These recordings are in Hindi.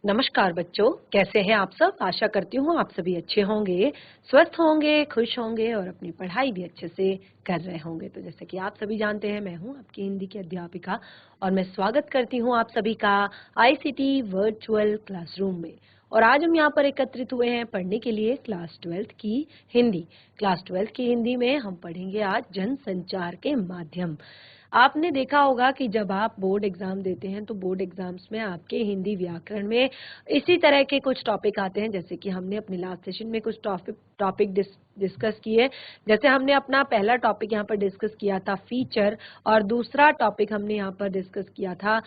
नमस्कार बच्चों, कैसे हैं आप सब। आशा करती हूँ आप सभी अच्छे होंगे, स्वस्थ होंगे, खुश होंगे और अपनी पढ़ाई भी अच्छे से कर रहे होंगे। तो जैसे कि आप सभी जानते हैं, मैं हूँ आपकी हिंदी की अध्यापिका और मैं स्वागत करती हूँ आप सभी का आईसीटी वर्चुअल क्लासरूम में। और आज हम यहाँ पर एकत्रित हुए हैं पढ़ने के लिए क्लास 12th की हिंदी। क्लास 12th की हिंदी में हम पढ़ेंगे आज जनसंचार के माध्यम। आपने देखा होगा कि जब आप बोर्ड एग्जाम देते हैं तो बोर्ड एग्जाम्स में आपके हिंदी व्याकरण में इसी तरह के कुछ टॉपिक आते हैं, जैसे कि हमने अपने लास्ट सेशन में कुछ टॉपिक डिस्कस किए। जैसे हमने अपना पहला टॉपिक यहाँ पर डिस्कस किया था फीचर, और दूसरा टॉपिक हमने यहाँ पर डिस्कस किया था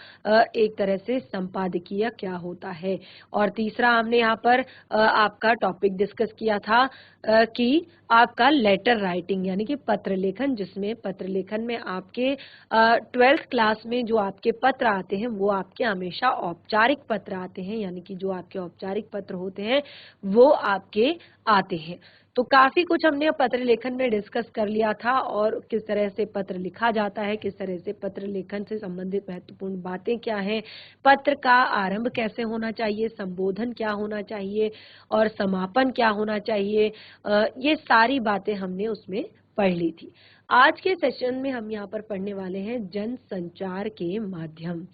एक तरह से संपादकीय क्या होता है, और तीसरा हमने यहाँ पर आपका टॉपिक डिस्कस किया था कि आपका लेटर राइटिंग यानी कि पत्र लेखन, जिसमें पत्र लेखन में आपके 12th क्लास में जो आपके पत्र आते हैं वो आपके हमेशा औपचारिक पत्र आते हैं, यानी कि जो आपके औपचारिक पत्र होते हैं वो आपके आते हैं। तो काफी कुछ हमने पत्र लेखन में डिस्कस कर लिया था, और किस तरह से पत्र लिखा जाता है, किस तरह से पत्र लेखन से संबंधित महत्वपूर्ण बातें क्या हैं, पत्र का आरंभ कैसे होना चाहिए, संबोधन क्या होना चाहिए और समापन क्या होना चाहिए। ये सारी बातें हमने उसमें पढ़ ली थी। आज के सेशन में हम यहाँ पर पढ़ने वाले हैं जनसंचार के माध्यम।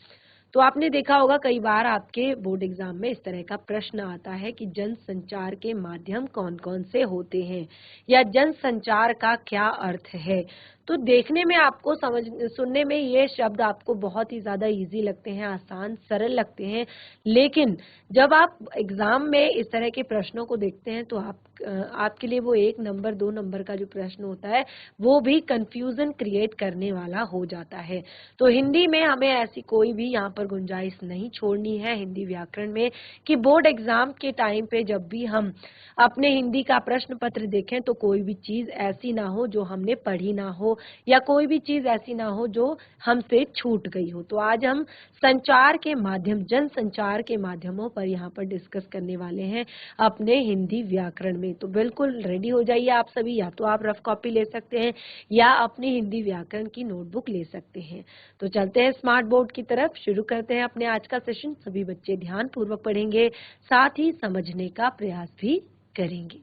तो आपने देखा होगा कई बार आपके बोर्ड एग्जाम में इस तरह का प्रश्न आता है कि जनसंचार के माध्यम कौन कौन से होते हैं या जनसंचार का क्या अर्थ है। तो देखने में आपको सुनने में ये शब्द आपको बहुत ही ज्यादा इजी लगते हैं, आसान सरल लगते हैं, लेकिन जब आप एग्जाम में इस तरह के प्रश्नों को देखते हैं तो आपके लिए वो 1 नंबर 2 नंबर का जो प्रश्न होता है वो भी कंफ्यूजन क्रिएट करने वाला हो जाता है। तो हिंदी में हमें ऐसी कोई भी यहाँ पर गुंजाइश नहीं छोड़नी है हिंदी व्याकरण में कि बोर्ड एग्जाम के टाइम पे जब भी हम अपने हिंदी का प्रश्न पत्र देखें तो कोई भी चीज ऐसी ना हो जो हमने पढ़ी ना हो, या कोई भी चीज ऐसी ना हो जो हमसे छूट गई हो। तो आज हम संचार के माध्यम, जनसंचार के माध्यमों पर यहाँ पर डिस्कस करने वाले हैं अपने हिंदी व्याकरण में। तो बिल्कुल रेडी हो जाइए आप सभी, या तो आप रफ कॉपी ले सकते हैं या अपनी हिंदी व्याकरण की नोटबुक ले सकते हैं। तो चलते हैं स्मार्ट बोर्ड की तरफ, शुरू करते हैं अपने आज का सेशन। सभी बच्चे ध्यान पूर्वक पढ़ेंगे, साथ ही समझने का प्रयास भी करेंगे।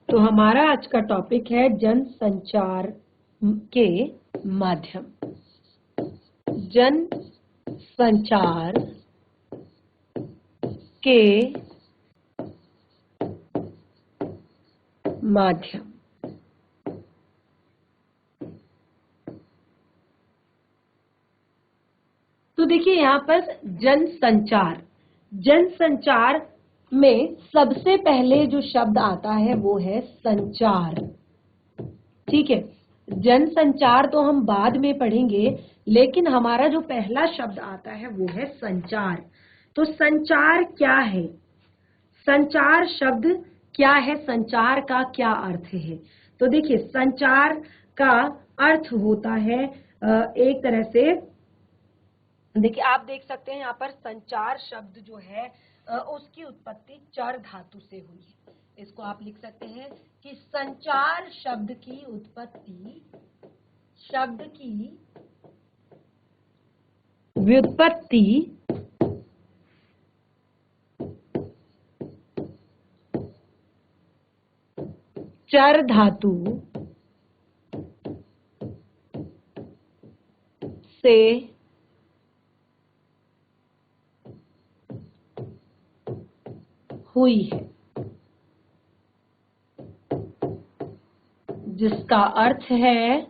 तो हमारा आज का टॉपिक है जनसंचार के माध्यम। जन संचार के माध्यम। तो देखिए यहाँ पर जनसंचार, जनसंचार में सबसे पहले जो शब्द आता है वो है संचार। ठीक है, जनसंचार तो हम बाद में पढ़ेंगे, लेकिन हमारा जो पहला शब्द आता है वो है संचार। तो संचार क्या है, संचार शब्द क्या है, संचार का क्या अर्थ है। तो देखिए संचार का अर्थ होता है एक तरह से, देखिए आप देख सकते हैं यहाँ पर संचार शब्द जो है उसकी उत्पत्ति चर धातु से हुई है। इसको आप लिख सकते हैं कि संचार शब्द की उत्पत्ति, शब्द की व्युत्पत्ति चर धातु से हुई है, जिसका अर्थ है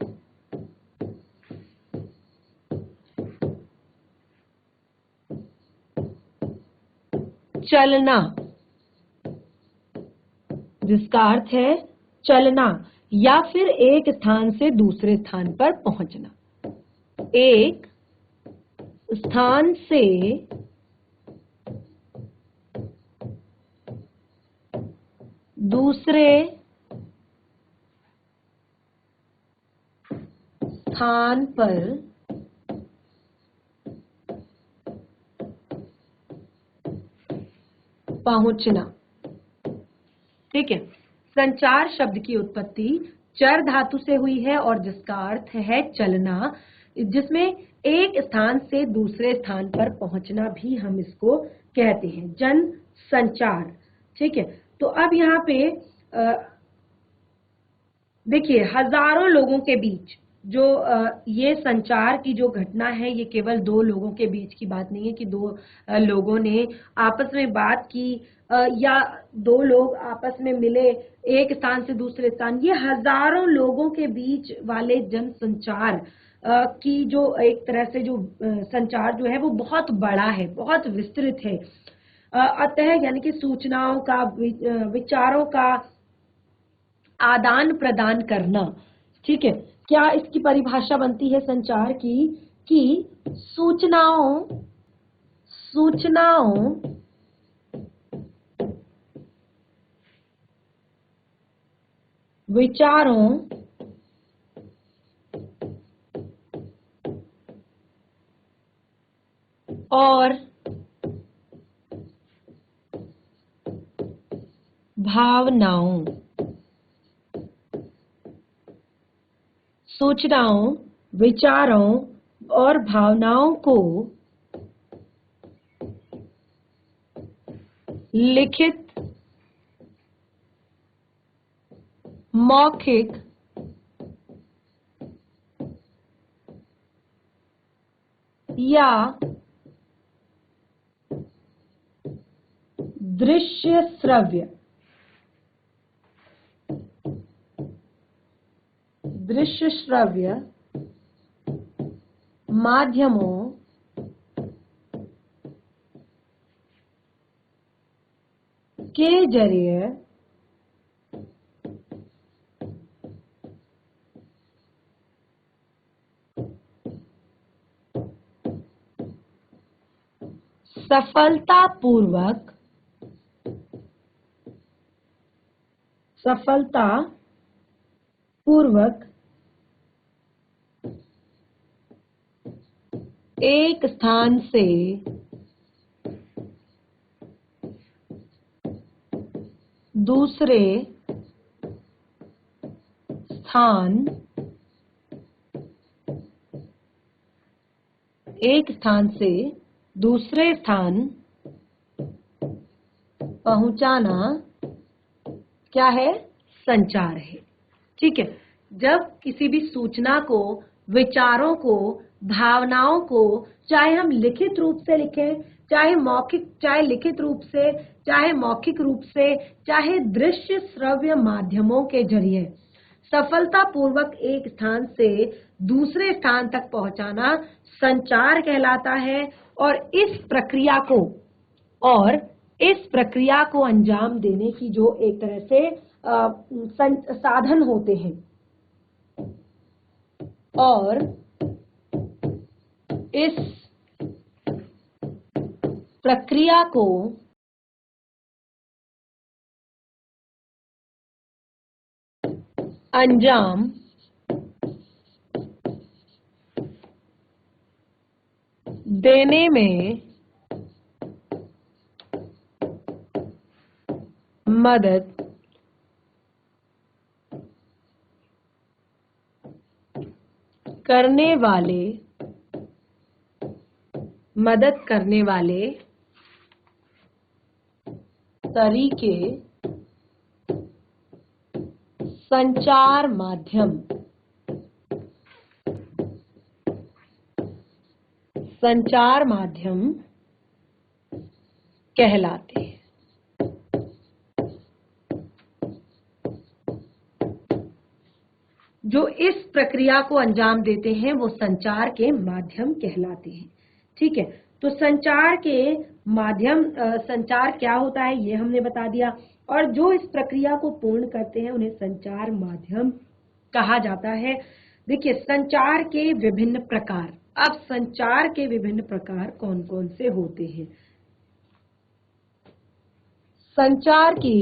चलना, जिसका अर्थ है चलना या फिर एक स्थान से दूसरे स्थान पर पहुंचना। एक स्थान से दूसरे स्थान पर पहुंचना। ठीक है, संचार शब्द की उत्पत्ति चर धातु से हुई है और जिसका अर्थ है चलना, जिसमें एक स्थान से दूसरे स्थान पर पहुंचना भी हम इसको कहते हैं, जन संचार। ठीक है, तो अब यहाँ पे देखिए हजारों लोगों के बीच जो ये संचार की जो घटना है, ये केवल दो लोगों के बीच की बात नहीं है कि दो लोगों ने आपस में बात की या दो लोग आपस में मिले एक स्थान से दूसरे स्थान। ये हजारों लोगों के बीच वाले जन संचार की जो एक तरह से जो संचार जो है वो बहुत बड़ा है, बहुत विस्तृत है। अतः यानी कि सूचनाओं का, विचारों का आदान प्रदान करना। ठीक है, क्या इसकी परिभाषा बनती है संचार की कि सूचनाओं विचारों और भावनाओं, सूचनाओं, विचारों और भावनाओं को लिखित, मौखिक या दृश्य श्रव्य माध्यमों के जरिए सफलतापूर्वक एक स्थान से दूसरे स्थान पहुंचाना क्या है? संचार है। ठीक है, जब किसी भी सूचना को, विचारों को, भावनाओं को चाहे हम लिखित रूप से लिखें, चाहे लिखित रूप से, चाहे मौखिक रूप से, चाहे दृश्य श्रव्य माध्यमों के जरिए सफलतापूर्वक एक स्थान से दूसरे स्थान तक पहुंचाना संचार कहलाता है। और इस प्रक्रिया को अंजाम देने की जो एक तरह से साधन होते हैं, और इस प्रक्रिया को अंजाम देने में मदद करने वाले तरीके संचार माध्यम कहलाते हैं। जो इस प्रक्रिया को अंजाम देते हैं वो संचार के माध्यम कहलाते हैं। ठीक है, तो संचार क्या होता है ये हमने बता दिया, और जो इस प्रक्रिया को पूर्ण करते हैं उन्हें संचार माध्यम कहा जाता है। देखिए संचार के विभिन्न प्रकार, अब संचार के विभिन्न प्रकार कौन कौन से होते हैं? संचार के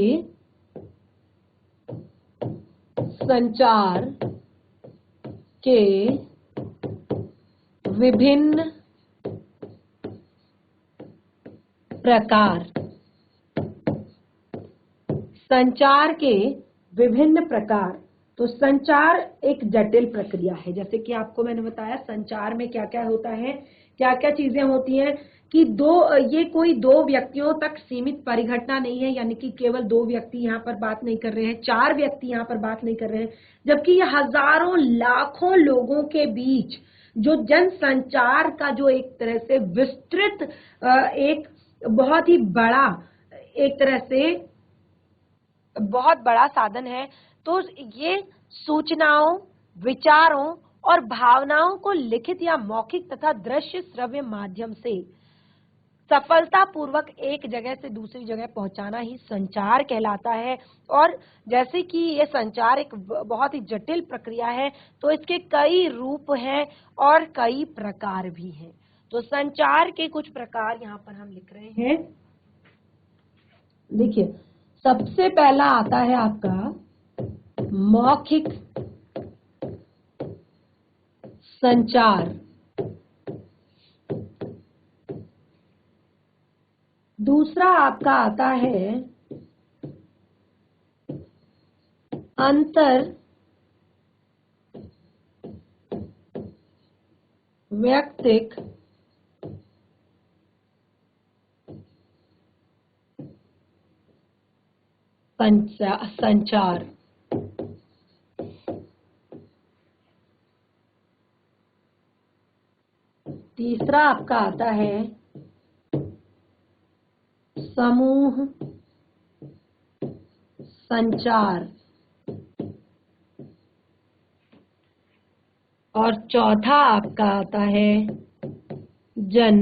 विभिन्न प्रकार, संचार के विभिन्न प्रकार। तो संचार एक जटिल प्रक्रिया है। जैसे कि आपको मैंने बताया संचार में क्या क्या होता है, क्या क्या चीजें होती हैं कि ये कोई दो व्यक्तियों तक सीमित परिघटना नहीं है, यानी कि केवल दो व्यक्ति यहाँ पर बात नहीं कर रहे हैं, चार व्यक्ति यहाँ पर बात नहीं कर रहे हैं, जबकि ये हजारों लाखों लोगों के बीच जो जन संचार का जो एक तरह से विस्तृत एक बहुत ही बड़ा एक तरह से बहुत बड़ा साधन है। तो ये सूचनाओं, विचारों और भावनाओं को लिखित या मौखिक तथा दृश्य श्रव्य माध्यम से सफलतापूर्वक एक जगह से दूसरी जगह पहुंचाना ही संचार कहलाता है। और जैसे कि ये संचार एक बहुत ही जटिल प्रक्रिया है, तो इसके कई रूप हैं और कई प्रकार भी हैं। तो संचार के कुछ प्रकार यहाँ पर हम लिख रहे हैं। देखिए, सबसे पहला आता है आपका मौखिक संचार, दूसरा आपका आता है अंतर वैयक्तिक संचार, तीसरा आपका आता है समूह संचार, और चौथा आपका आता है जन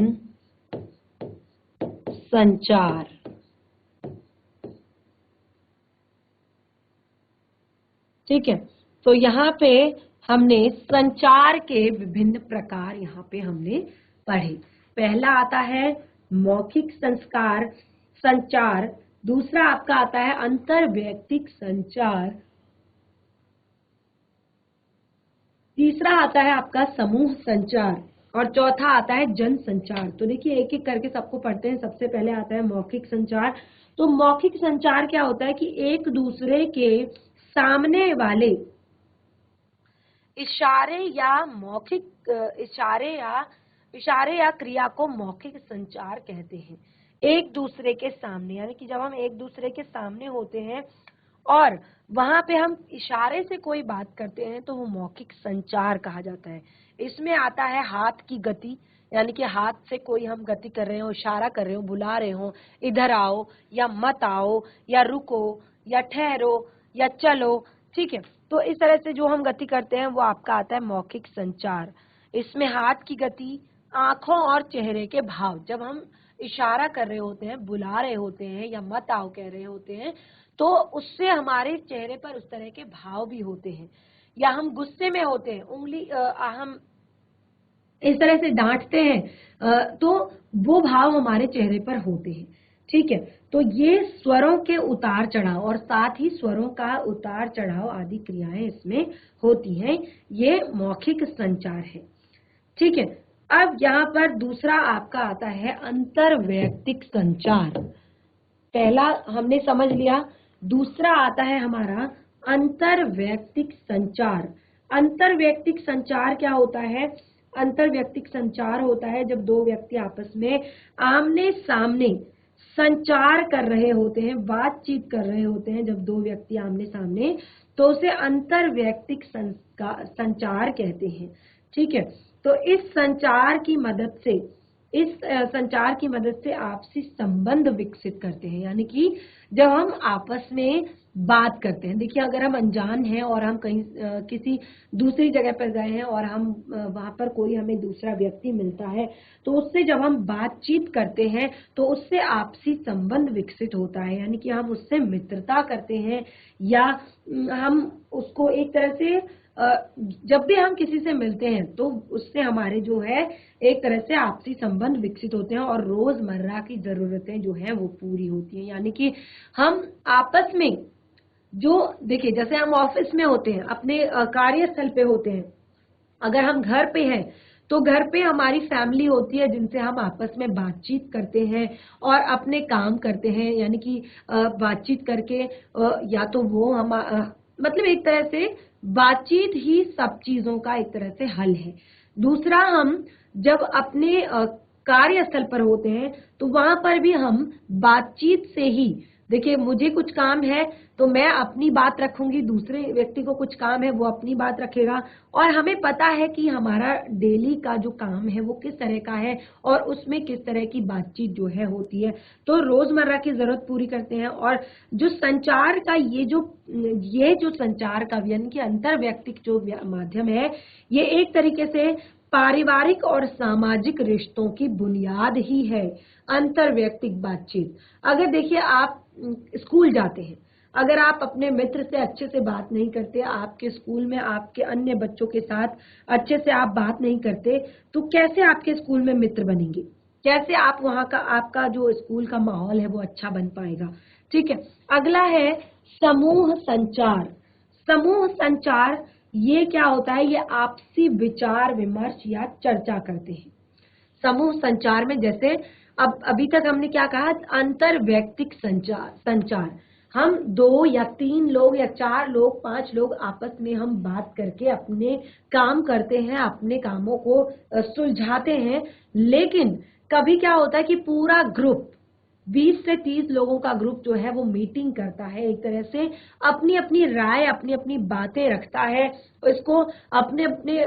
संचार। ठीक है, तो यहाँ पे हमने संचार के विभिन्न प्रकार यहाँ पे हमने पढ़े। पहला आता है मौखिक संचार, दूसरा आपका आता है अंतर्वैयक्तिक संचार, तीसरा आता है आपका समूह संचार, और चौथा आता है जन संचार। तो देखिए एक एक करके सबको पढ़ते हैं। सबसे पहले आता है मौखिक संचार। तो मौखिक संचार क्या होता है कि एक दूसरे के सामने वाले इशारे या क्रिया को मौखिक संचार कहते हैं। एक दूसरे के सामने, यानी कि जब हम एक दूसरे के सामने होते हैं और वहां पे हम इशारे से कोई बात करते हैं तो वो मौखिक संचार कहा जाता है। इसमें आता है हाथ की गति, यानी कि हाथ से कोई हम गति कर रहे हो, इशारा कर रहे हो, बुला रहे हो, इधर आओ या मत आओ या रुको या ठहरो या चलो। ठीक है, तो इस तरह से जो हम गति करते हैं वो आपका आता है मौखिक संचार। इसमें हाथ की गति, आंखों और चेहरे के भाव, जब हम इशारा कर रहे होते हैं, बुला रहे होते हैं या मत आओ कह रहे होते हैं, तो उससे हमारे चेहरे पर उस तरह के भाव भी होते हैं। या हम गुस्से में होते हैं, हम इस तरह से डांटते हैं, तो वो भाव हमारे चेहरे पर होते हैं। ठीक है, तो ये स्वरों के उतार चढ़ाव और साथ ही स्वरों का उतार चढ़ाव आदि क्रियाएं इसमें होती हैं। ये मौखिक संचार है। ठीक है, अब यहाँ पर दूसरा आपका आता है अंतर्वैयक्तिक संचार। पहला हमने समझ लिया, दूसरा आता है हमारा अंतर्वैयक्तिक संचार। अंतर्वैयक्तिक संचार क्या होता है? अंतर्वैयक्तिक संचार होता है जब दो व्यक्ति आपस में आमने सामने संचार कर रहे होते हैं, बातचीत कर रहे होते हैं। जब दो व्यक्ति आमने सामने, तो उसे अंतर्वैयक्तिक संचार कहते हैं। ठीक है, तो इस संचार की मदद से आपसी संबंध विकसित करते हैं। यानी कि जब हम आपस में बात करते हैं, देखिए अगर हम अनजान हैं और हम कहीं किसी दूसरी जगह पर गए हैं और हम वहां पर कोई हमें दूसरा व्यक्ति मिलता है, तो उससे जब हम बातचीत करते हैं तो उससे आपसी संबंध विकसित होता है। यानी कि हम उससे मित्रता करते हैं, या हम उसको एक तरह से जब भी हम किसी से मिलते हैं तो उससे हमारे जो है एक तरह से आपसी संबंध विकसित होते हैं और रोजमर्रा की जरूरतें जो हैं वो पूरी होती हैं। यानी कि हम आपस में जो, देखिए जैसे हम ऑफिस में होते हैं, अपने कार्यस्थल पे होते हैं, अगर हम घर पे हैं तो घर पे हमारी फैमिली होती है जिनसे हम आपस में बातचीत करते हैं और अपने काम करते हैं। यानी कि बातचीत करके या तो वो हम मतलब एक तरह से बातचीत ही सब चीजों का एक तरह से हल है। दूसरा, हम जब अपने कार्यस्थल पर होते हैं तो वहां पर भी हम बातचीत से ही, देखिए मुझे कुछ काम है तो मैं अपनी बात रखूंगी, दूसरे व्यक्ति को कुछ काम है वो अपनी बात रखेगा, और हमें पता है कि हमारा डेली का जो काम है वो किस तरह का है और उसमें किस तरह की बातचीत जो है होती है, तो रोजमर्रा की जरूरत पूरी करते हैं। और जो संचार का ये जो संचार का यानी कि अंतर व्यक्तिक जो माध्यम है, ये एक तरीके से पारिवारिक और सामाजिक रिश्तों की बुनियाद ही है, अंतर व्यक्तिक बातचीत। अगर देखिए आप स्कूल जाते हैं, अगर आप अपने मित्र से अच्छे से बात नहीं करते, आपके स्कूल में आपके अन्य बच्चों के साथ अच्छे से आप बात नहीं करते, तो कैसे आपके स्कूल में मित्र बनेंगे, कैसे आप वहां का आपका जो स्कूल का माहौल है वो अच्छा बन पाएगा। ठीक है, अगला है समूह संचार। समूह संचार ये क्या होता है, ये आपसी विचार विमर्श या चर्चा करते हैं। समूह संचार में जैसे अब अभी तक हमने क्या कहा, अंतर व्यक्तिक संचार हम 2 या 3 लोग या 4 लोग 5 लोग आपस में हम बात करके अपने काम करते हैं, अपने कामों को सुलझाते हैं। लेकिन कभी क्या होता है कि पूरा ग्रुप 20 से 30 लोगों का ग्रुप जो है वो मीटिंग करता है, एक तरह से अपनी अपनी राय अपनी अपनी बातें रखता है, इसको अपने अपने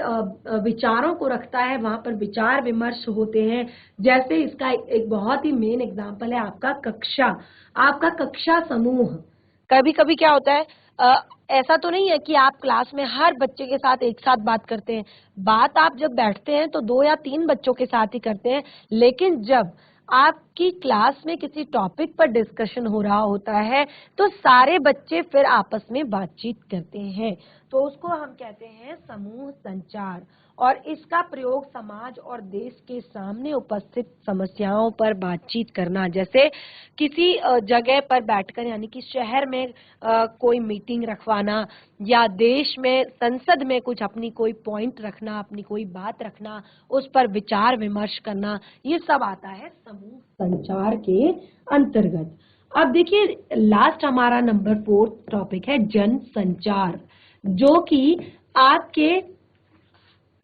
विचारों को रखता है, वहां पर विचार विमर्श होते हैं। जैसे इसका एक बहुत ही मेन एग्जांपल है आपका कक्षा समूह। कभी कभी क्या होता है, ऐसा तो नहीं है कि आप क्लास में हर बच्चे के साथ एक साथ बात करते हैं, बात आप जब बैठते हैं तो 2 या 3 बच्चों के साथ ही करते हैं, लेकिन जब आपकी क्लास में किसी टॉपिक पर डिस्कशन हो रहा होता है तो सारे बच्चे फिर आपस में बातचीत करते हैं, तो उसको हम कहते हैं समूह संचार। और इसका प्रयोग समाज और देश के सामने उपस्थित समस्याओं पर बातचीत करना, जैसे किसी जगह पर बैठकर यानी कि शहर में कोई मीटिंग रखवाना, या देश में संसद में कुछ अपनी कोई पॉइंट रखना, अपनी कोई बात रखना, उस पर विचार विमर्श करना, ये सब आता है समूह संचार के अंतर्गत। अब देखिए लास्ट हमारा नंबर 4 टॉपिक है जन संचार, जो कि आपके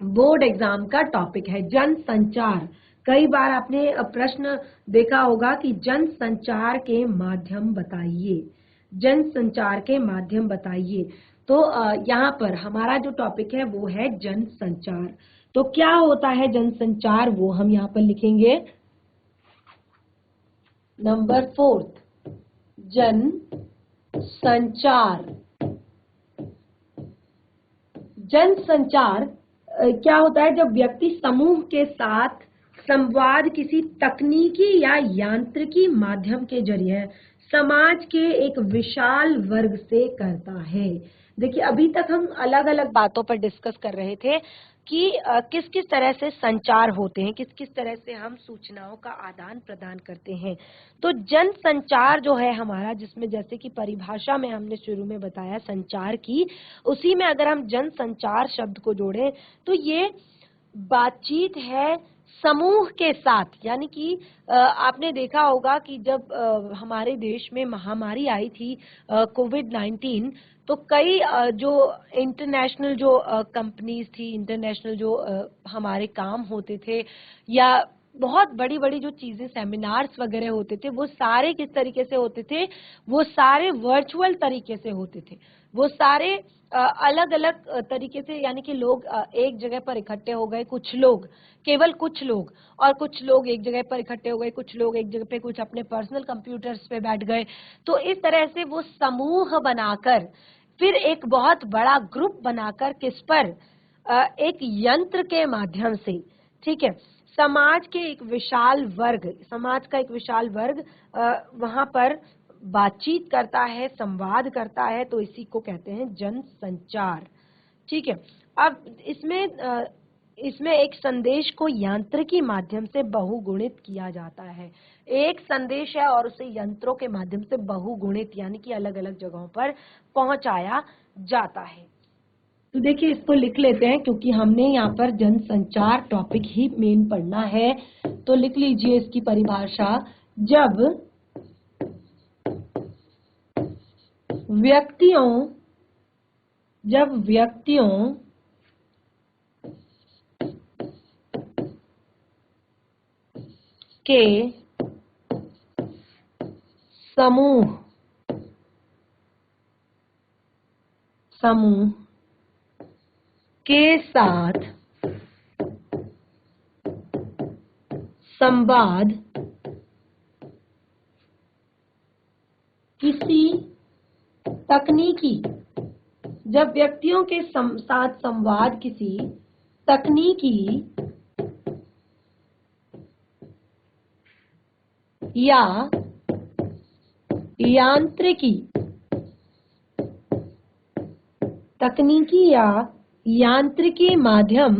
बोर्ड एग्जाम का टॉपिक है। जन संचार, कई बार आपने प्रश्न देखा होगा कि जन संचार के माध्यम बताइए, जन संचार के माध्यम बताइए। तो यहाँ पर हमारा जो टॉपिक है वो है जन संचार। तो क्या होता है जन संचार, वो हम यहाँ पर लिखेंगे। नंबर 4 जन संचार। जन संचार क्या होता है, जब व्यक्ति समूह के साथ संवाद किसी तकनीकी या यांत्रिकी माध्यम के जरिए समाज के एक विशाल वर्ग से करता है। देखिए अभी तक हम अलग अलग बातों पर डिस्कस कर रहे थे कि किस किस तरह से संचार होते हैं, किस किस तरह से हम सूचनाओं का आदान प्रदान करते हैं। तो जन संचार जो है हमारा, जिसमें जैसे कि परिभाषा में हमने शुरू में बताया संचार की, उसी में अगर हम जन संचार शब्द को जोड़ें तो ये बातचीत है समूह के साथ। यानी कि आपने देखा होगा कि जब हमारे देश में महामारी आई थी कोविड-19, तो कई जो इंटरनेशनल जो कंपनीज थी, इंटरनेशनल जो हमारे काम होते थे, या बहुत बड़ी बड़ी जो चीजें सेमिनार्स वगैरह होते थे, वो सारे किस तरीके से होते थे, वो सारे वर्चुअल तरीके से होते थे। वो सारे अलग अलग तरीके से, यानी कि लोग एक जगह पर इकट्ठे हो गए, कुछ लोग, केवल कुछ लोग, और कुछ लोग एक जगह पर इकट्ठे हो गए, कुछ लोग एक जगह पे कुछ अपने पर्सनल कंप्यूटर्स पे बैठ गए। तो इस तरह से वो समूह बनाकर फिर एक बहुत बड़ा ग्रुप बनाकर किस पर, एक यंत्र के माध्यम से, ठीक है, समाज के एक विशाल वर्ग, समाज का एक विशाल वर्ग वहां पर बातचीत करता है, संवाद करता है, तो इसी को कहते हैं जन संचार। ठीक है, अब इसमें एक संदेश को यांत्रिकी माध्यम से बहुगुणित किया जाता है। एक संदेश है और उसे यंत्रों के माध्यम से बहुगुणित यानी कि अलग अलग जगहों पर पहुंचाया जाता है। तो देखिए इसको लिख लेते हैं, क्योंकि हमने यहाँ पर जनसंचार टॉपिक ही मेन पढ़ना है। तो लिख लीजिए इसकी परिभाषा। जब जब व्यक्तियों के समूह के साथ संवाद किसी तकनीकी जब व्यक्तियों के साथ संवाद किसी तकनीकी या यांत्रिकी माध्यम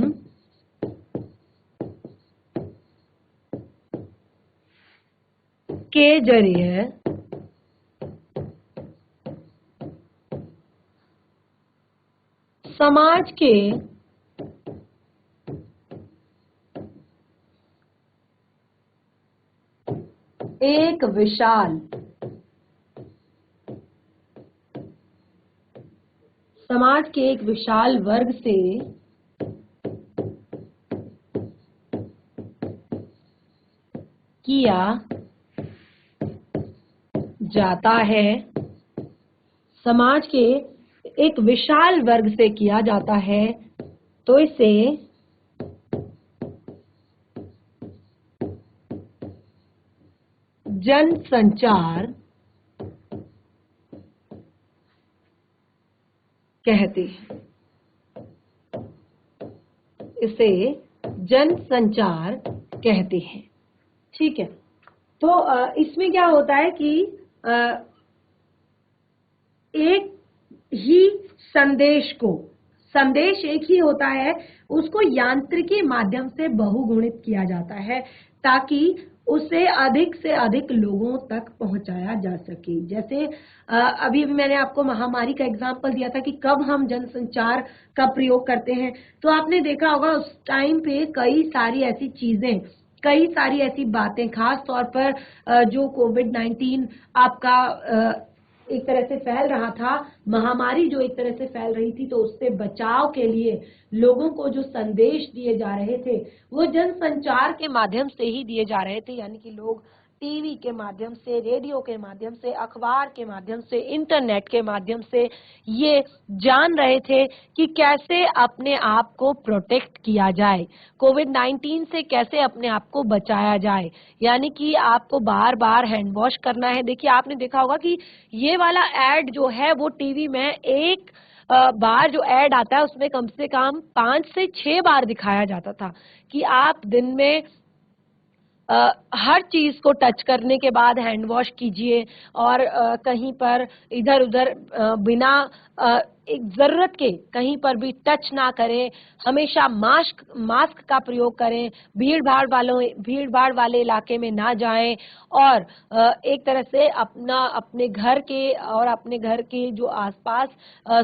के जरिए समाज के एक विशाल वर्ग से किया जाता है, समाज के एक विशाल वर्ग से किया जाता है, तो इसे जनसंचार कहते हैं। इसे जनसंचार कहते हैं। ठीक है, तो इसमें क्या होता है कि एक ही संदेश एक ही होता है, उसको यांत्रिकी माध्यम से बहुगुणित किया जाता है ताकि उसे अधिक से अधिक लोगों तक पहुंचाया जा सके। जैसे अभी मैंने आपको महामारी का एग्जांपल दिया था कि कब हम जनसंचार का प्रयोग करते हैं, तो आपने देखा होगा उस टाइम पे कई सारी ऐसी चीजें, कई सारी ऐसी बातें, खास तौर पर जो कोविड-19 आपका एक तरह से फैल रहा था, महामारी जो एक तरह से फैल रही थी, तो उससे बचाव के लिए लोगों को जो संदेश दिए जा रहे थे वो जनसंचार के माध्यम से ही दिए जा रहे थे। यानी कि लोग टीवी के माध्यम से, रेडियो के माध्यम से, अखबार के माध्यम से, इंटरनेट के माध्यम से ये जान रहे थे कि कैसे अपने आप को प्रोटेक्ट किया जाए, कोविड-19 से कैसे अपने आप को बचाया जाए। यानी कि आपको बार बार हैंड वॉश करना है। देखिए, आपने देखा होगा कि ये वाला एड जो है वो टीवी में एक बार जो एड आता है उसमें कम से कम 5 से 6 बार दिखाया जाता था कि आप दिन में हर चीज को टच करने के बाद हैंड वॉश कीजिए और कहीं पर इधर उधर बिना एक जरूरत के कहीं पर भी टच ना करें, हमेशा मास्क का प्रयोग करें, भीड़ भाड़ वाले इलाके में ना जाएं और एक तरह से अपने घर के और अपने घर के जो आसपास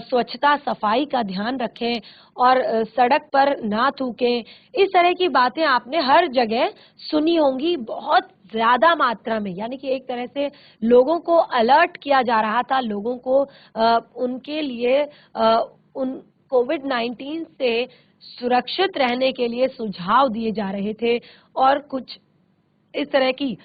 स्वच्छता सफाई का ध्यान रखें और सड़क पर ना थूकें। इस तरह की बातें आपने हर जगह सुनी होंगी, बहुत ज्यादा मात्रा में। यानी कि एक तरह से लोगों को अलर्ट किया जा रहा था, लोगों को उनके लिए उन कोविड-19 से सुरक्षित रहने के लिए सुझाव दिए जा रहे थे और कुछ इस तरह की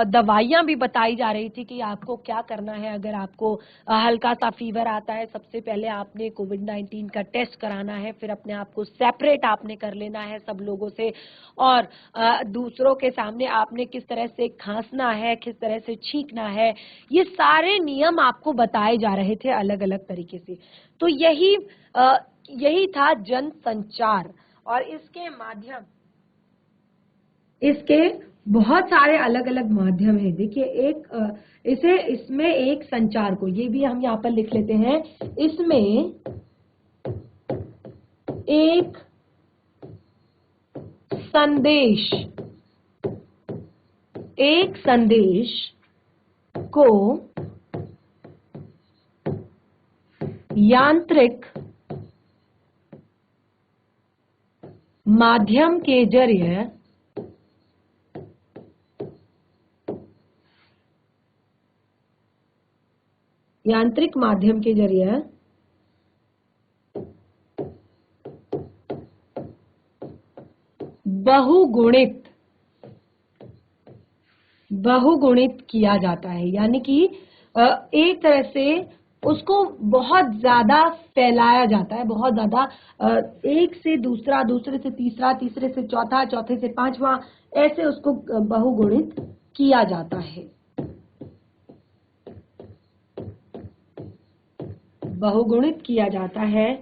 दवाइयां भी बताई जा रही थी कि आपको क्या करना है। अगर आपको हल्का सा फीवर आता है, सबसे पहले आपने कोविड-19 का टेस्ट कराना है, फिर अपने आप को सेपरेट आपने कर लेना है सब लोगों से और दूसरों के सामने आपने किस तरह से खांसना है, किस तरह से छींकना है, ये सारे नियम आपको बताए जा रहे थे अलग अलग तरीके से। तो यही था जनसंचार और इसके बहुत सारे अलग अलग माध्यम हैं। देखिए, इसमें एक संचार को, ये भी हम यहाँ पर लिख लेते हैं, इसमें एक संदेश को यांत्रिक माध्यम के जरिए बहुगुणित किया जाता है, यानी कि एक तरह से उसको बहुत ज्यादा फैलाया जाता है, बहुत ज्यादा, एक से दूसरा, दूसरे से तीसरा, तीसरे से चौथा, चौथे से पांचवा, ऐसे उसको बहुगुणित किया जाता है। बहुगुणित किया जाता है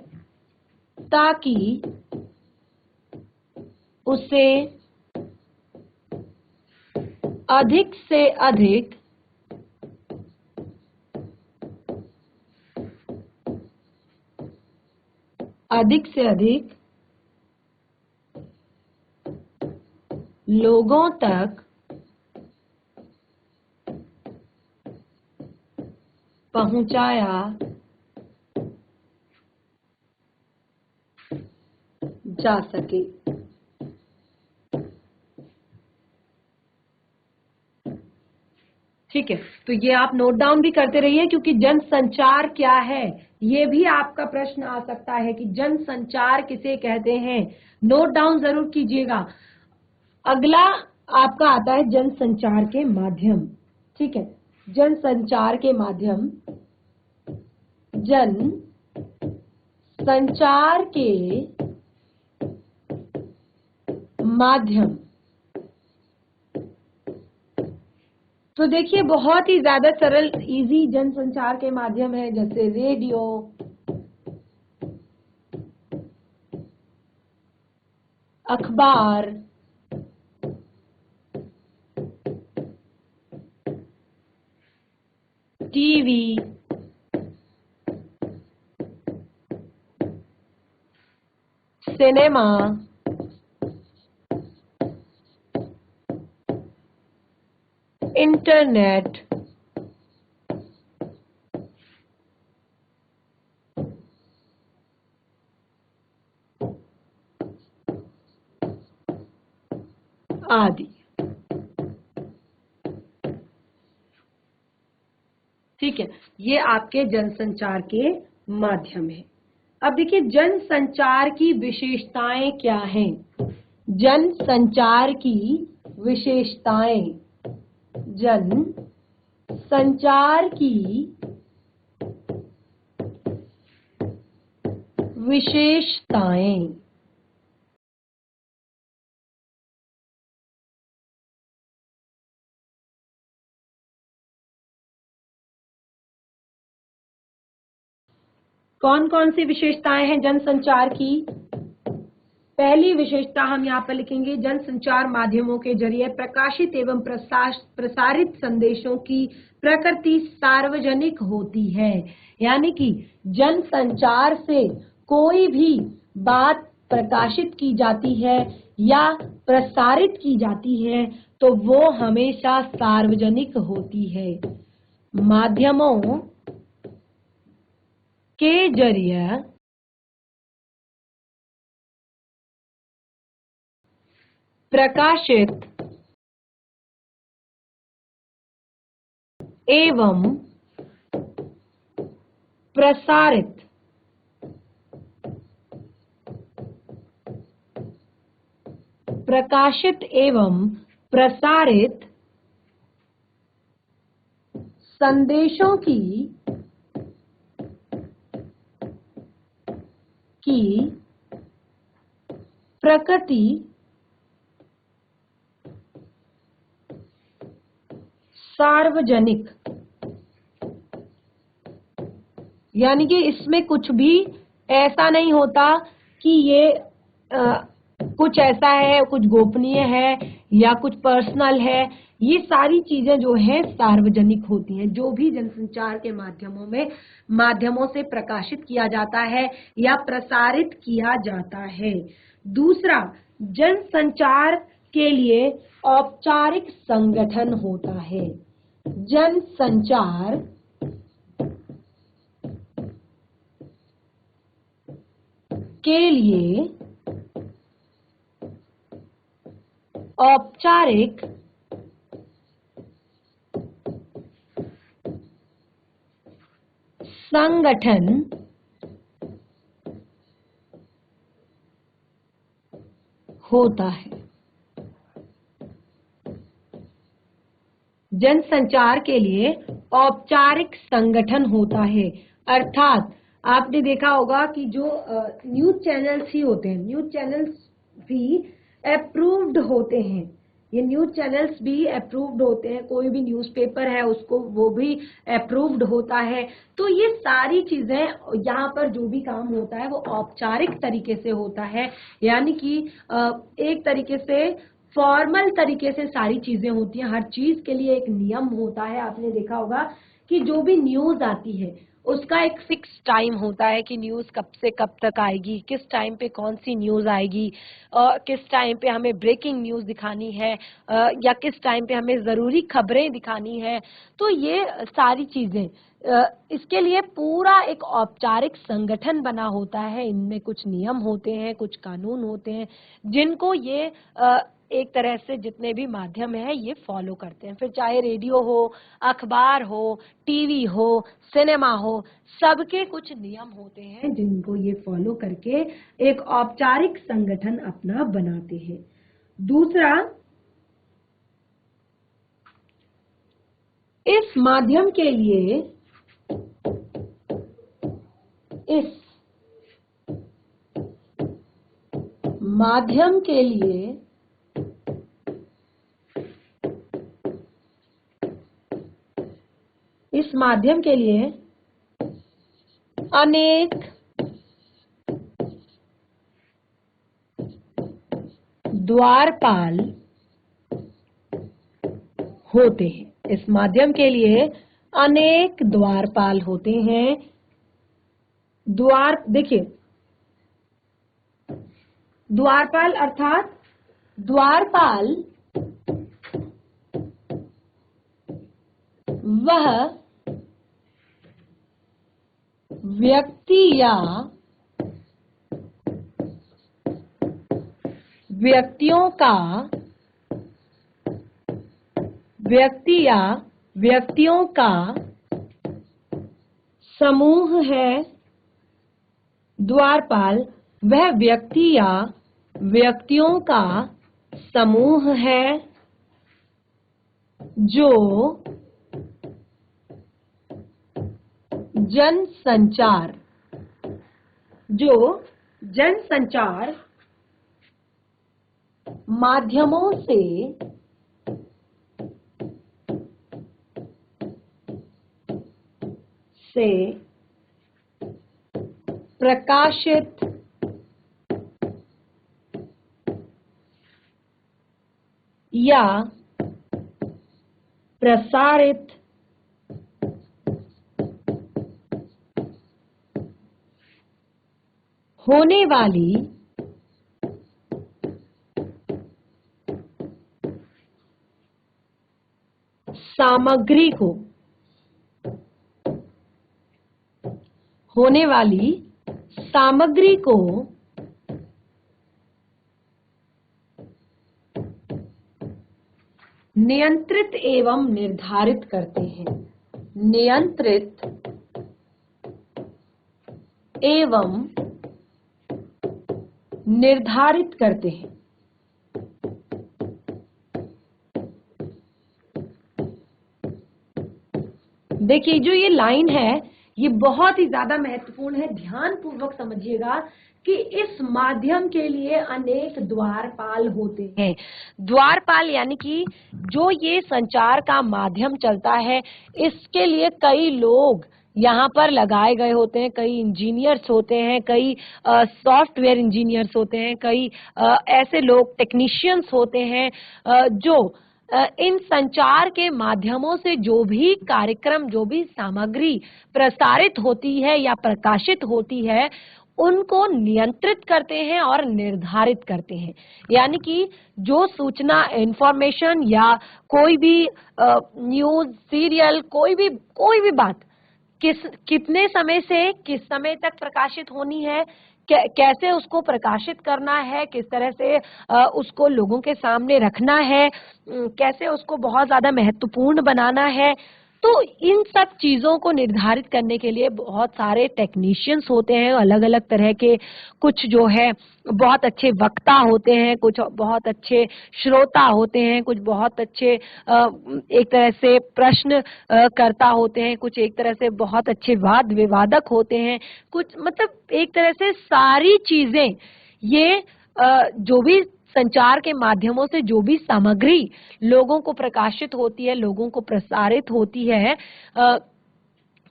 ताकि उसे अधिक से अधिक लोगों तक पहुंचाया जा सके। ठीक है, तो ये आप नोट डाउन भी करते रहिए, क्योंकि जनसंचार क्या है ये भी आपका प्रश्न आ सकता है कि जनसंचार किसे कहते हैं। नोट डाउन जरूर कीजिएगा। अगला आपका आता है जनसंचार के माध्यम। ठीक है, जनसंचार के माध्यम, जन संचार के माध्यम। तो देखिए, बहुत ही ज्यादा सरल, इजी जनसंचार के माध्यम है, जैसे रेडियो, अखबार, टीवी, सिनेमा, इंटरनेट, आदि। ठीक है, ये आपके जनसंचार के माध्यम है। अब देखिए, जनसंचार की विशेषताएं क्या हैं। जनसंचार की विशेषताएं, जन संचार की विशेषताएं। कौन कौन सी विशेषताएं हैं जनसंचार की। पहली विशेषता हम यहाँ पर लिखेंगे, जनसंचार माध्यमों के जरिए प्रकाशित एवं प्रसारित संदेशों की प्रकृति सार्वजनिक होती है। यानी कि जनसंचार से कोई भी बात प्रकाशित की जाती है या प्रसारित की जाती है तो वो हमेशा सार्वजनिक होती है। माध्यमों के जरिए प्रकाशित एवं प्रसारित संदेशों की प्रकृति सार्वजनिक, यानी कि इसमें कुछ भी ऐसा नहीं होता कि ये कुछ ऐसा है, कुछ गोपनीय है या कुछ पर्सनल है। ये सारी चीजें जो है सार्वजनिक होती हैं, जो भी जनसंचार के माध्यमों से प्रकाशित किया जाता है या प्रसारित किया जाता है। दूसरा, जनसंचार के लिए औपचारिक संगठन होता है। जनसंचार के लिए औपचारिक संगठन होता है। जनसंचार के लिए औपचारिक संगठन होता है। अर्थात आपने देखा होगा कि जो न्यूज चैनल्स ही होते हैं, न्यूज चैनल्स भी अप्रूव्ड होते हैं। ये न्यूज चैनल्स भी अप्रूव्ड होते हैं, कोई भी न्यूज़पेपर है उसको वो भी अप्रूव्ड होता है। तो ये सारी चीजें यहाँ पर जो भी काम होता है वो औपचारिक तरीके से होता है, यानी कि एक तरीके से फॉर्मल तरीके से सारी चीजें होती हैं। हर चीज के लिए एक नियम होता है। आपने देखा होगा कि जो भी न्यूज आती है उसका एक फिक्स टाइम होता है कि न्यूज कब से कब तक आएगी, किस टाइम पे कौन सी न्यूज आएगी, किस टाइम पे हमें ब्रेकिंग न्यूज दिखानी है, या किस टाइम पे हमें जरूरी खबरें दिखानी है। तो ये सारी चीजें इसके लिए पूरा एक औपचारिक संगठन बना होता है। इनमें कुछ नियम होते हैं, कुछ कानून होते हैं, जिनको ये एक तरह से जितने भी माध्यम है ये फॉलो करते हैं। फिर चाहे रेडियो हो, अखबार हो, टीवी हो, सिनेमा हो, सबके कुछ नियम होते हैं जिनको ये फॉलो करके एक औपचारिक संगठन अपना बनाते हैं। दूसरा, इस माध्यम के लिए इस माध्यम के लिए अनेक द्वारपाल होते हैं। इस माध्यम के लिए अनेक द्वारपाल होते हैं। देखिए, द्वारपाल अर्थात द्वारपाल वह व्यक्ति या व्यक्तियों का समूह है। द्वारपाल वह व्यक्ति या व्यक्तियों का समूह है जो जनसंचार माध्यमों से प्रकाशित या प्रसारित होने वाली सामग्री को नियंत्रित एवं निर्धारित करते हैं। नियंत्रित एवं निर्धारित करते हैं। देखिए, जो ये लाइन है ये बहुत ही ज्यादा महत्वपूर्ण है, ध्यान पूर्वक समझिएगा कि इस माध्यम के लिए अनेक द्वारपाल होते हैं। द्वारपाल यानी कि जो ये संचार का माध्यम चलता है इसके लिए कई लोग यहाँ पर लगाए गए होते हैं, कई इंजीनियर्स होते हैं, कई सॉफ्टवेयर इंजीनियर्स होते हैं, कई ऐसे लोग टेक्नीशियंस होते हैं जो इन संचार के माध्यमों से जो भी कार्यक्रम, जो भी सामग्री प्रसारित होती है या प्रकाशित होती है उनको नियंत्रित करते हैं और निर्धारित करते हैं। यानी कि जो सूचना, इंफॉर्मेशन या कोई भी न्यूज, सीरियल, कोई भी बात कितने समय से किस समय तक प्रकाशित होनी है, कैसे उसको प्रकाशित करना है, किस तरह से उसको लोगों के सामने रखना है, कैसे उसको बहुत ज्यादा महत्वपूर्ण बनाना है, तो इन सब चीजों को निर्धारित करने के लिए बहुत सारे टेक्नीशियंस होते हैं, अलग अलग तरह के। कुछ जो है बहुत अच्छे वक्ता होते हैं, कुछ बहुत अच्छे श्रोता होते हैं, कुछ बहुत अच्छे एक तरह से प्रश्न करता होते हैं, कुछ एक तरह से बहुत अच्छे वाद विवादक होते हैं, कुछ मतलब एक तरह से सारी चीजें ये जो भी संचार के माध्यमों से जो भी सामग्री लोगों को प्रकाशित होती है, लोगों को प्रसारित होती है,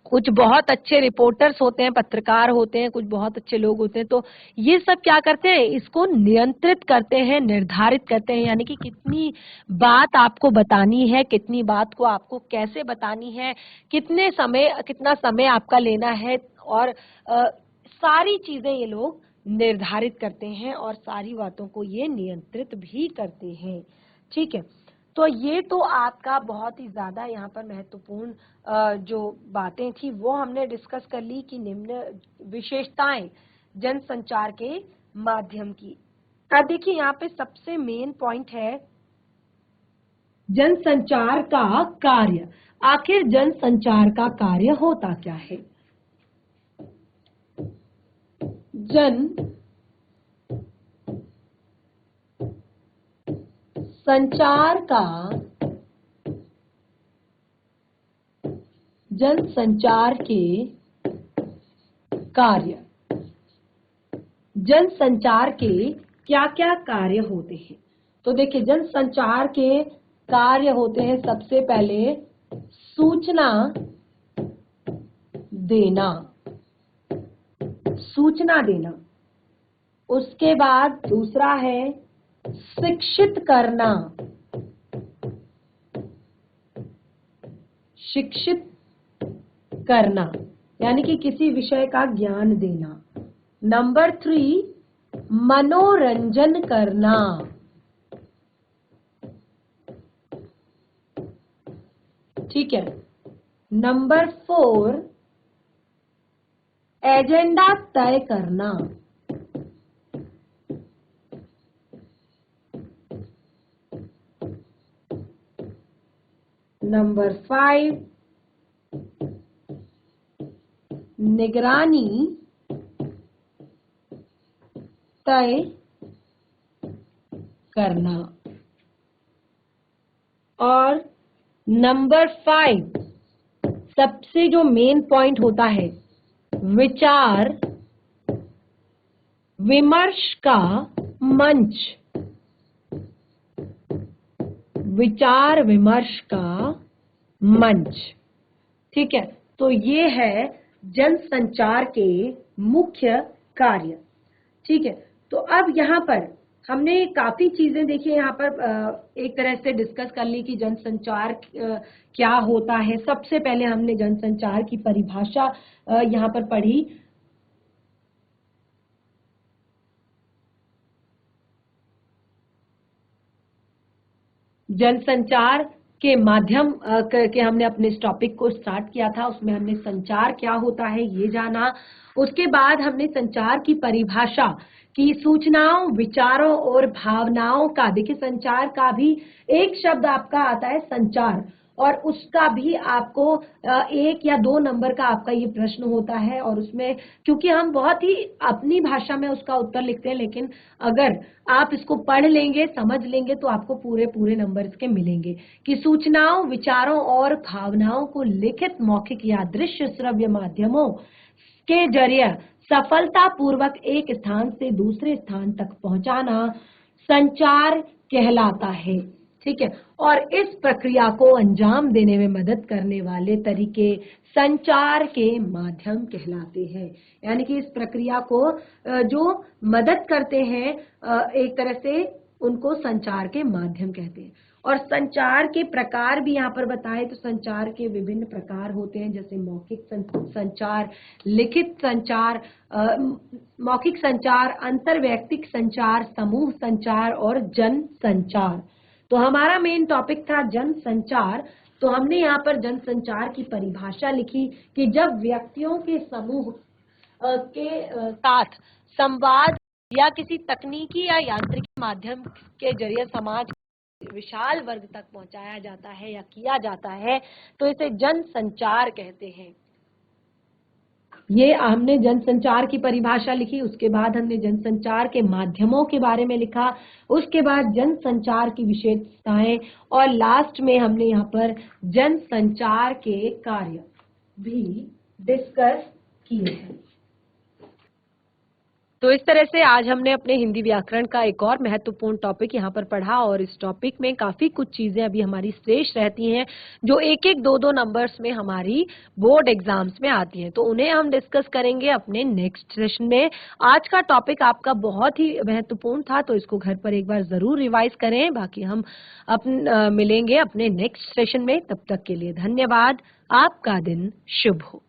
कुछ बहुत अच्छे रिपोर्टर्स होते हैं, पत्रकार होते हैं, कुछ बहुत अच्छे लोग होते हैं, तो ये सब क्या करते हैं, इसको नियंत्रित करते हैं, निर्धारित करते हैं, यानी कि कितनी बात आपको बतानी है, कितनी बात को आपको कैसे बतानी है, कितना समय आपका लेना है, और सारी चीजें ये लोग निर्धारित करते हैं और सारी बातों को ये नियंत्रित भी करते हैं। ठीक है, तो ये तो आपका बहुत ही ज्यादा यहाँ पर महत्वपूर्ण जो बातें थी वो हमने डिस्कस कर ली कि निम्न विशेषताएं जनसंचार के माध्यम की। अब देखिए यहाँ पे सबसे मेन पॉइंट है जनसंचार का कार्य। आखिर जनसंचार का कार्य होता क्या है? जन संचार का जनसंचार के कार्य। जनसंचार के क्या क्या कार्य होते हैं? तो देखिए जनसंचार के कार्य होते हैं, सबसे पहले सूचना देना, सूचना देना। उसके बाद दूसरा है शिक्षित करना, शिक्षित करना यानी कि किसी विषय का ज्ञान देना। नंबर 3 मनोरंजन करना, ठीक है। नंबर 4 एजेंडा तय करना, नंबर 5 निगरानी तय करना, और नंबर 5 सबसे जो मेन पॉइंट होता है विचार विमर्श का मंच, विचार विमर्श का मंच, ठीक है। तो ये है जनसंचार के मुख्य कार्य, ठीक है। तो अब यहाँ पर हमने काफी चीजें देखी, यहाँ पर एक तरह से डिस्कस कर ली कि जनसंचार क्या होता है। सबसे पहले हमने जनसंचार की परिभाषा यहाँ पर पढ़ी। जनसंचार के माध्यम करके हमने अपने इस टॉपिक को स्टार्ट किया था, उसमें हमने संचार क्या होता है ये जाना। उसके बाद हमने संचार की परिभाषा कि सूचनाओं, विचारों और भावनाओं का, देखिए संचार का भी एक शब्द आपका आता है संचार, और उसका भी आपको 1 या 2 नंबर का आपका ये प्रश्न होता है, और उसमें क्योंकि हम बहुत ही अपनी भाषा में उसका उत्तर लिखते हैं, लेकिन अगर आप इसको पढ़ लेंगे, समझ लेंगे, तो आपको पूरे नंबर इसके मिलेंगे कि सूचनाओं, विचारों और भावनाओं को लिखित, मौखिक या दृश्य श्रव्य माध्यमों के जरिए सफलता पूर्वक एक स्थान से दूसरे स्थान तक पहुंचाना संचार कहलाता है, ठीक है। और इस प्रक्रिया को अंजाम देने में मदद करने वाले तरीके संचार के माध्यम कहलाते हैं। यानी कि इस प्रक्रिया को जो मदद करते हैं एक तरह से उनको संचार के माध्यम कहते हैं। और संचार के प्रकार भी यहाँ पर बताए तो संचार के विभिन्न प्रकार होते हैं, जैसे मौखिक संचार, लिखित संचार, मौखिक संचार, अंतरवैयक्तिक संचार, समूह संचार और जन संचार। तो हमारा मेन टॉपिक था जन संचार। तो हमने यहाँ पर जन संचार की परिभाषा लिखी कि जब व्यक्तियों के समूह के साथ संवाद या किसी तकनीकी या यांत्रिक माध्यम के जरिए समाज विशाल वर्ग तक पहुंचाया जाता है या किया जाता है तो इसे जनसंचार कहते हैं। ये हमने जनसंचार की परिभाषा लिखी, उसके बाद हमने जनसंचार के माध्यमों के बारे में लिखा, उसके बाद जनसंचार की विशेषताएं और लास्ट में हमने यहाँ पर जनसंचार के कार्य भी डिस्कस किए हैं। तो इस तरह से आज हमने अपने हिंदी व्याकरण का एक और महत्वपूर्ण टॉपिक यहाँ पर पढ़ा और इस टॉपिक में काफी कुछ चीजें अभी हमारी शेष रहती हैं जो एक एक दो दो नंबर्स में हमारी बोर्ड एग्जाम्स में आती हैं, तो उन्हें हम डिस्कस करेंगे अपने नेक्स्ट सेशन में। आज का टॉपिक आपका बहुत ही महत्वपूर्ण था तो इसको घर पर एक बार जरूर रिवाइज करें। बाकी हम मिलेंगे अपने नेक्स्ट सेशन में, तब तक के लिए धन्यवाद। आपका दिन शुभ हो।